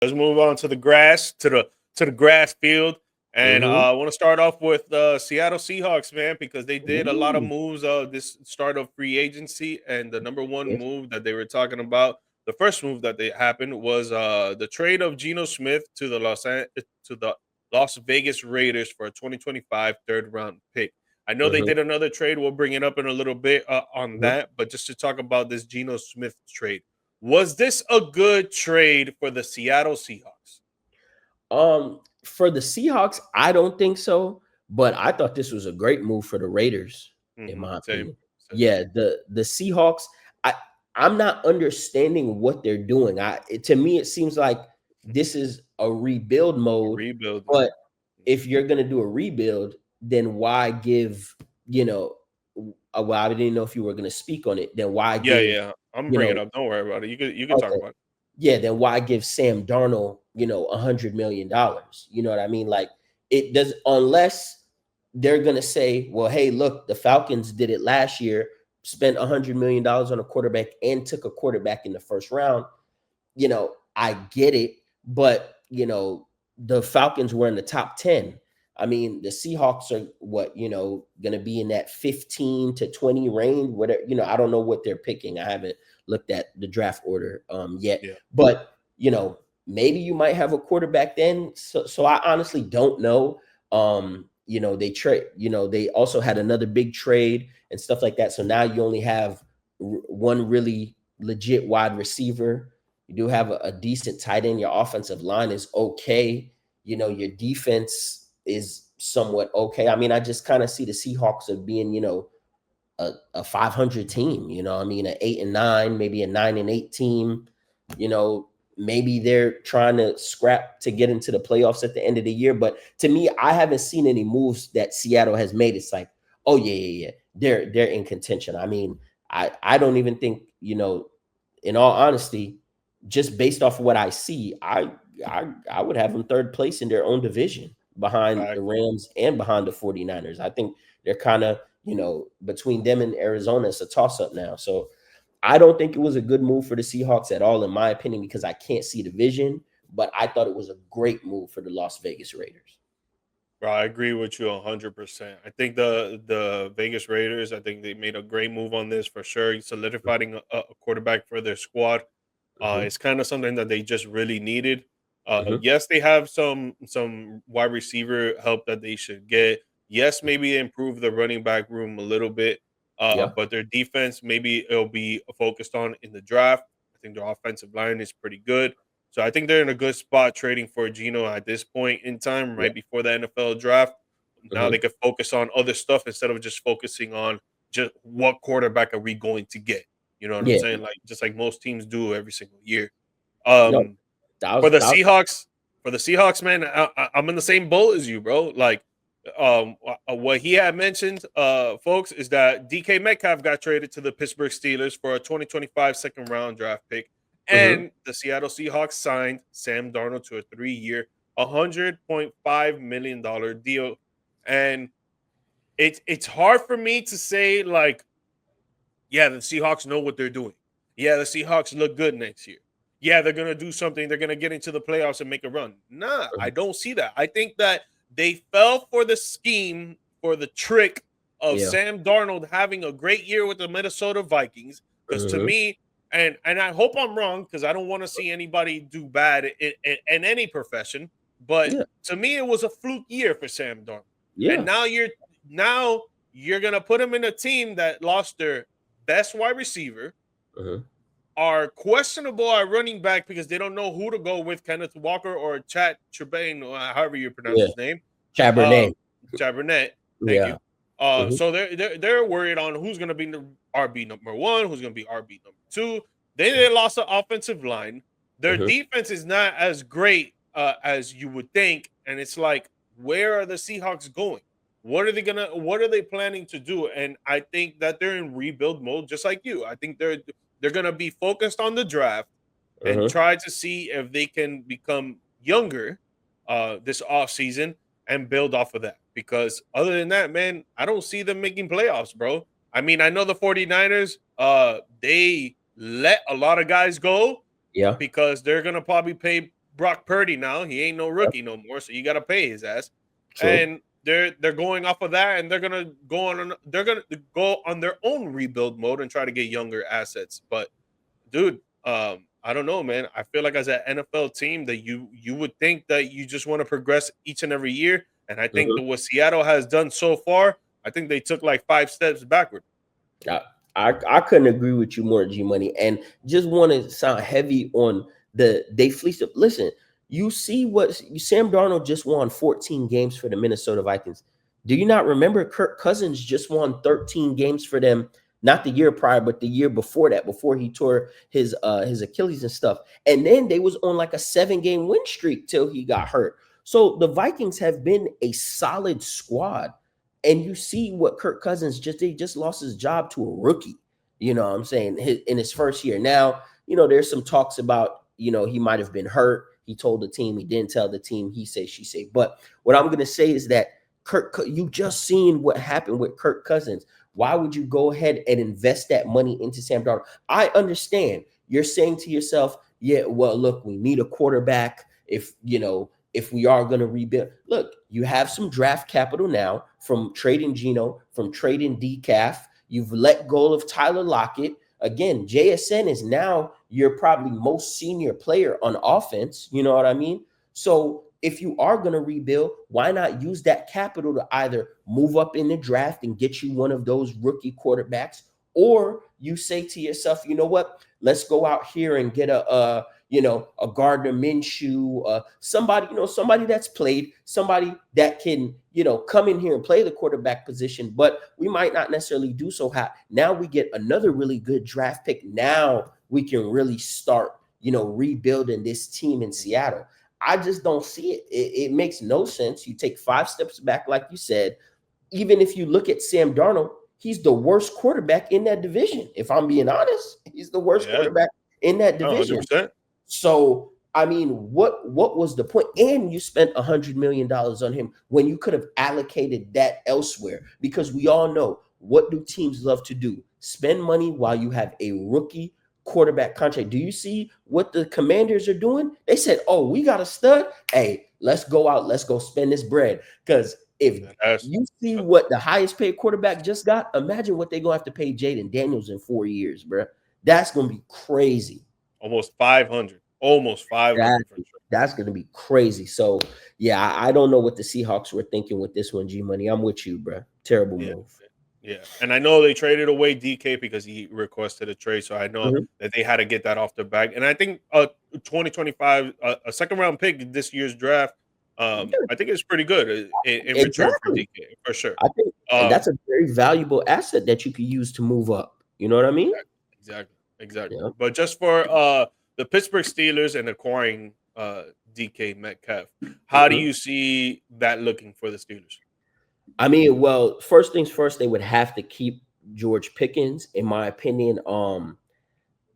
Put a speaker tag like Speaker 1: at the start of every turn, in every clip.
Speaker 1: Let's move on to the grass, to the grass field. And
Speaker 2: Mm-hmm.
Speaker 1: I want to start off with the Seattle Seahawks, man, because they did a lot of
Speaker 2: Ooh.
Speaker 1: moves this start of free agency. And the number one
Speaker 2: Yes.
Speaker 1: move that they were talking about, the first move that they happened was the trade of Geno Smith to the Las Vegas Raiders for a 2025 third round pick. I know they
Speaker 2: Mm-hmm.
Speaker 1: did another trade. We'll bring it up in a little bit on
Speaker 2: Mm-hmm.
Speaker 1: that, but just to talk about this Geno Smith trade. Was this a good trade for the Seattle Seahawks?
Speaker 2: For the Seahawks, I don't think so, but I thought this was a great move for the Raiders, in my
Speaker 1: Same,
Speaker 2: opinion.
Speaker 1: same.
Speaker 2: Yeah, the Seahawks, I I'm not understanding what they're doing. To me, it seems like this is a rebuild
Speaker 1: A
Speaker 2: mode,
Speaker 1: rebuild, man.
Speaker 2: but if you're gonna do a rebuild, then why give, you know, well, I didn't know if you were gonna speak on it, then why
Speaker 1: Yeah,
Speaker 2: give,
Speaker 1: yeah. I'm
Speaker 2: you
Speaker 1: bringing
Speaker 2: know,
Speaker 1: it up. Don't worry about it. You can talk
Speaker 2: okay,
Speaker 1: about it.
Speaker 2: yeah, then why give Sam Darnold, $100 million? You know what I mean? Like, it does, unless they're gonna say, well, hey, look, the Falcons did it last year, spent $100 million on a quarterback and took a quarterback in the first round. I get it, but the Falcons were in the top 10. I mean, the Seahawks are what, going to be in that 15 to 20 range. Whatever, I don't know what they're picking. I haven't looked at the draft order yet,
Speaker 1: Yeah.
Speaker 2: but maybe you might have a quarterback then. So I honestly don't know. They also had another big trade and stuff like that. So now you only have one really legit wide receiver. You do have a decent tight end. Your offensive line is okay. Your defense is somewhat okay. I mean, I just kind of see the Seahawks of being, a 500 team. I mean, an 8-9, maybe a 9-8 team. You know, maybe they're trying to scrap to get into the playoffs at the end of the year. But to me, I haven't seen any moves that Seattle has made. It's like, oh yeah, yeah, yeah, they're in contention. I mean, I don't even think, in all honesty, just based off of what I see, I would have them third place in their own division behind the
Speaker 1: Fact.
Speaker 2: Rams and behind the 49ers. I think they're kind of, between them and Arizona, it's a toss up now. So I don't think it was a good move for the Seahawks at all, in my opinion, because I can't see the vision. But I thought it was a great move for the Las Vegas Raiders.
Speaker 1: Bro, I agree with you 100%. I think the Vegas Raiders, I think they made a great move on this for sure, solidifying a quarterback for their squad.
Speaker 2: Hmm.
Speaker 1: It's kind of something that they just really needed.
Speaker 2: Hmm.
Speaker 1: Yes, they have some wide receiver help that they should get. Yes, maybe improve the running back room a little bit.
Speaker 2: Yeah.
Speaker 1: But their defense, maybe it'll be focused on in the draft. I think their offensive line is pretty good. So I think they're in a good spot trading for Geno at this point in time,
Speaker 2: Yeah.
Speaker 1: right before the NFL draft. Now they
Speaker 2: Hmm.
Speaker 1: could focus on other stuff instead of just focusing on just what quarterback are we going to get. You know what I'm
Speaker 2: Yeah.
Speaker 1: saying? Like just like most teams do every single year.
Speaker 2: No,
Speaker 1: Um,
Speaker 2: that
Speaker 1: for
Speaker 2: was
Speaker 1: the
Speaker 2: that.
Speaker 1: Seahawks, man, I'm in the same boat as you, bro. Like, what he had mentioned, folks, is that DK Metcalf got traded to the Pittsburgh Steelers for a 2025 second round draft pick,
Speaker 2: Hmm.
Speaker 1: and the Seattle Seahawks signed Sam Darnold to a 3-year, $100.5 million deal. And it's hard for me to say like, yeah, the Seahawks know what they're doing. Yeah, the Seahawks look good next year. Yeah, they're gonna do something. They're gonna get into the playoffs and make a run. Nah, I don't see that. I think that they fell for the scheme, for the trick of
Speaker 2: Yeah.
Speaker 1: Sam Darnold having a great year with the Minnesota Vikings. Because to
Speaker 2: Hmm.
Speaker 1: me, and I hope I'm wrong, because I don't want to see anybody do bad in any profession. But
Speaker 2: Yeah.
Speaker 1: to me, it was a fluke year for Sam Darnold. And
Speaker 2: Yeah.
Speaker 1: now you're gonna put him in a team that lost their best wide receiver,
Speaker 2: Hmm.
Speaker 1: are questionable at running back because they don't know who to go with, Kenneth Walker or Chat Trebane, or however you pronounce
Speaker 2: Yeah.
Speaker 1: his name, uh,
Speaker 2: Cabernet.
Speaker 1: Chabernet. Thank you.
Speaker 2: Yeah. Hmm.
Speaker 1: So they're worried on who's going to be the RB number one, who's going to be RB number two. They lost the offensive line. Their
Speaker 2: Hmm.
Speaker 1: defense is not as great as you would think, and it's like, where are the Seahawks going? What are they planning to do? And I think that they're in rebuild mode, just like you. I think they're gonna be focused on the draft and
Speaker 2: Hmm.
Speaker 1: try to see if they can become younger this offseason and build off of that. Because other than that, man, I don't see them making playoffs, bro. I mean, I know the 49ers, they let a lot of guys go
Speaker 2: Yeah.
Speaker 1: because they're gonna probably pay. Brock Purdy now. He ain't no rookie no more, so you got to pay his ass.
Speaker 2: True.
Speaker 1: And they're going off of that, and they're gonna go on their own rebuild mode and try to get younger assets. But dude, I don't know, man. I feel like as an NFL team that you would think that you just want to progress each and every year, and I think that
Speaker 2: Mhm.
Speaker 1: what Seattle has done so far, I think they took like 5 steps backward.
Speaker 2: I, I couldn't agree with you more, G Money, and just want to sound heavy on the they fleeced up. Listen, you see what Sam Darnold just won 14 games for the Minnesota Vikings. Do you not remember Kirk Cousins just won 13 games for them? Not the year prior, but the year before that, before he tore his Achilles and stuff. And then they was on like a 7-game win streak till he got hurt. So the Vikings have been a solid squad. And you see what Kirk Cousins just lost his job to a rookie. You know what I'm saying? In his first year. Now, there's some talks about, he might have been hurt. He told the team, he didn't tell the team, he said, she said. But what I'm gonna say is that you just seen what happened with Kirk Cousins. Why would you go ahead and invest that money into Sam Darnold? I understand you're saying to yourself, yeah, well, look, we need a quarterback. If we are going to rebuild, look, you have some draft capital now from trading Geno, from trading DCAF. You've let go of Tyler Lockett. Again, JSN is now your probably most senior player on offense. You know what I mean? So if you are going to rebuild, why not use that capital to either move up in the draft and get you one of those rookie quarterbacks, or you say to yourself, you know what? Let's go out here and get a Gardner Minshew, somebody that's played, somebody that can, come in here and play the quarterback position, but we might not necessarily do so hot. Now we get another really good draft pick. Now we can really start, rebuilding this team in Seattle. I just don't see it. It makes no sense. You take 5 steps back, like you said. Even if you look at Sam Darnold, he's the worst quarterback in that division. If I'm being honest, he's the worst
Speaker 1: Yeah,
Speaker 2: quarterback in that
Speaker 1: no,
Speaker 2: division.
Speaker 1: 100%.
Speaker 2: So, I mean, what was the point? And you spent $100 million on him when you could have allocated that elsewhere. Because we all know, what do teams love to do? Spend money while you have a rookie quarterback contract. Do you see what the Commanders are doing? They said, "Oh, we got a stud. Hey, let's go out. Let's go spend this bread." Because if
Speaker 1: That's
Speaker 2: you see what the highest paid quarterback just got, imagine what they're gonna have to pay Jaden Daniels in 4 years, bro. That's gonna be crazy.
Speaker 1: almost 500, almost 500 for
Speaker 2: That
Speaker 1: sure.
Speaker 2: that's gonna be crazy. So yeah, I don't know what the Seahawks were thinking with this one, G Money. I'm with you, bro. Terrible
Speaker 1: Yeah.
Speaker 2: move.
Speaker 1: Yeah, and I know they traded away DK because he requested a trade, so I know
Speaker 2: Mhm.
Speaker 1: that they had to get that off their back. And I think 2025 a second round pick this year's draft,
Speaker 2: Yeah,
Speaker 1: I think it's pretty good in return for
Speaker 2: exactly.
Speaker 1: DK for sure.
Speaker 2: I think, and
Speaker 1: Um,
Speaker 2: that's a very valuable asset that you could use to move up. You know what I mean?
Speaker 1: exactly, exactly.
Speaker 2: Yeah.
Speaker 1: But just for the Pittsburgh Steelers and acquiring DK Metcalf, how do
Speaker 2: Mhm.
Speaker 1: you see that looking for the Steelers
Speaker 2: I mean, well, first things first, they would have to keep George Pickens, in my opinion.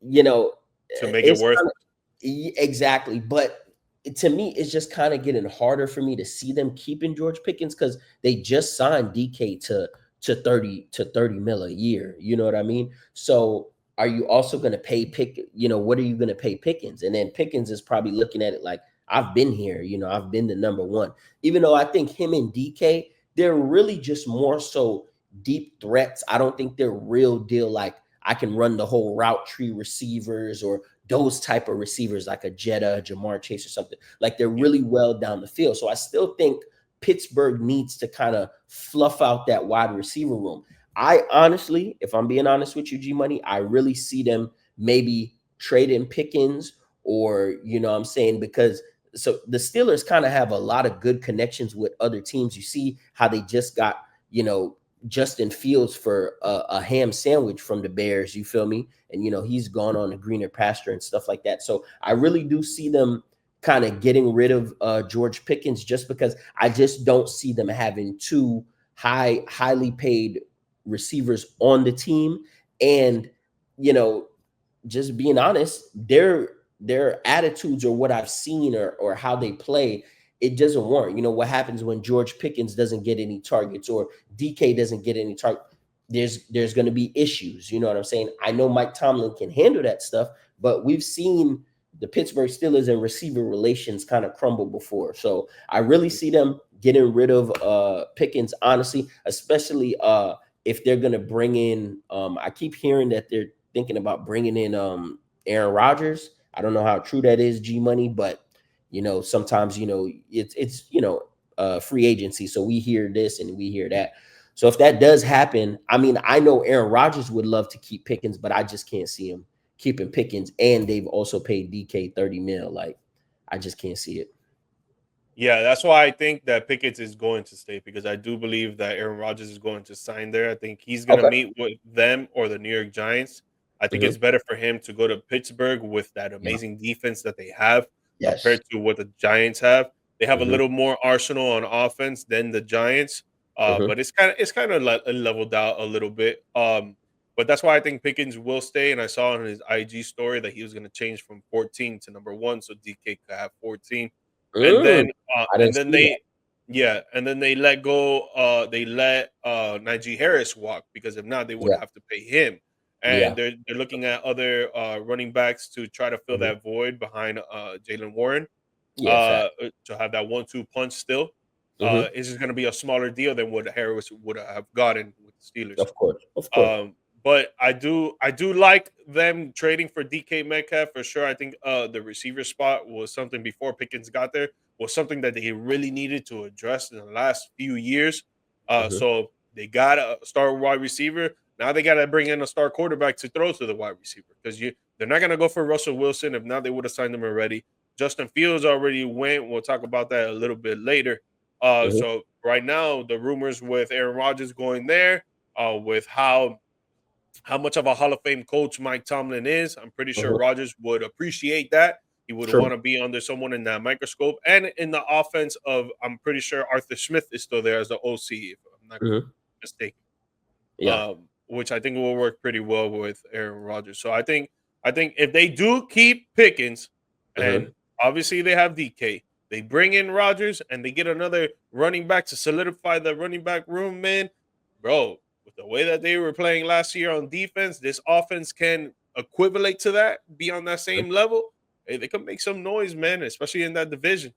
Speaker 2: You know,
Speaker 1: to make it
Speaker 2: it's
Speaker 1: worth?
Speaker 2: kind of exactly, but to me, it's just kind of getting harder for me to see them keeping George Pickens because they just signed DK to 30 mil a year. You know what I mean? So are you also going to pay what are you going to pay Pickens? And then Pickens is probably looking at it like, I've been here, I've been the number one. Even though I think him and DK, they're really just more so deep threats. I don't think they're real deal like I can run the whole route tree receivers or those type of receivers like a Jetta, Jamar Chase or something. Like they're
Speaker 1: Yeah,
Speaker 2: really well down the field. So I still think Pittsburgh needs to kind of fluff out that wide receiver room. I honestly, if I'm being honest with you, G Money, I really see them maybe trading Pickens or, what I'm saying, because so the Steelers kind of have a lot of good connections with other teams. You see how they just got, Justin Fields for a ham sandwich from the Bears. You feel me? And he's gone on a greener pasture and stuff like that. So I really do see them kind of getting rid of George Pickens just because I just don't see them having two highly paid receivers on the team. And you know, just being honest, their attitudes or what I've seen or how they play, it doesn't warrant. You know what happens when George Pickens doesn't get any targets or DK doesn't get any target. There's going to be issues. You know what I'm saying? I know Mike Tomlin can handle that stuff, but we've seen the Pittsburgh Steelers and receiver relations kind of crumbled before. So I really see them getting rid of Pickens, honestly, especially if they're gonna bring in. I keep hearing that they're thinking about bringing in Aaron Rodgers. I don't know how true that is, G Money, but sometimes it's free agency, so we hear this and we hear that. So if that does happen, I mean, I know Aaron Rodgers would love to keep Pickens, but I just can't see him keeping Pickens, and they've also paid DK 30 mil. Like, I just can't see it.
Speaker 1: Yeah, that's why I think that Pickett is going to stay, because I do believe that Aaron Rodgers is going to sign there. I think he's going to
Speaker 2: Okay.
Speaker 1: meet with them or the New York Giants. I think
Speaker 2: Hmm.
Speaker 1: it's better for him to go to Pittsburgh with that
Speaker 2: Yeah.
Speaker 1: amazing defense that they have
Speaker 2: Yes.
Speaker 1: compared to what the Giants have. They have a
Speaker 2: Hmm.
Speaker 1: little more arsenal on offense than the Giants,
Speaker 2: Hmm.
Speaker 1: but it's kind of leveled out a little bit. But that's why I think Pickens will stay. And I saw on his IG story that he was going to change from 14 to number 1, so DK could have 14. And
Speaker 2: Mm,
Speaker 1: then
Speaker 2: I didn't see that.
Speaker 1: and then they let go they let Najee Harris walk, because if not they would
Speaker 2: Yeah.
Speaker 1: have to pay him. And
Speaker 2: Yeah.
Speaker 1: they're looking at other running backs to try to fill
Speaker 2: Hmm.
Speaker 1: that void behind Jalen Warren,
Speaker 2: Yeah. Fact.
Speaker 1: to have that 1-2 punch still.
Speaker 2: Hmm.
Speaker 1: It's just going to be a smaller deal than what Harris would have gotten with the Steelers.
Speaker 2: Of course. Of course.
Speaker 1: But I do like them trading for DK Metcalf for sure. I think the receiver spot was something before Pickens got there, was something that they really needed to address in the last few years.
Speaker 2: Hmm.
Speaker 1: So they got a star wide receiver. Now they got to bring in a star quarterback to throw to the wide receiver, because they're not going to go for Russell Wilson. If not, they would have signed him already. Justin Fields already went. We'll talk about that a little bit later.
Speaker 2: Hmm.
Speaker 1: So right now the rumors with Aaron Rodgers going there, with how much of a Hall of Fame coach Mike Tomlin is, I'm pretty sure
Speaker 2: Hmm.
Speaker 1: Rodgers would appreciate that. He would
Speaker 2: True.
Speaker 1: want to be under someone in that microscope. And in the offense of, I'm pretty sure Arthur Smith is still there as the OC, if I'm not
Speaker 2: Hmm.
Speaker 1: mistaken.
Speaker 2: Yeah.
Speaker 1: Which I think will work pretty well with Aaron Rodgers. So I think if they do keep Pickens, and
Speaker 2: Hmm.
Speaker 1: obviously they have DK, they bring in Rodgers and they get another running back to solidify the running back room, man, bro. With the way that they were playing last year on defense, this offense can equivalent to that, be on that same level. Hey, they can make some noise, man, especially in that division.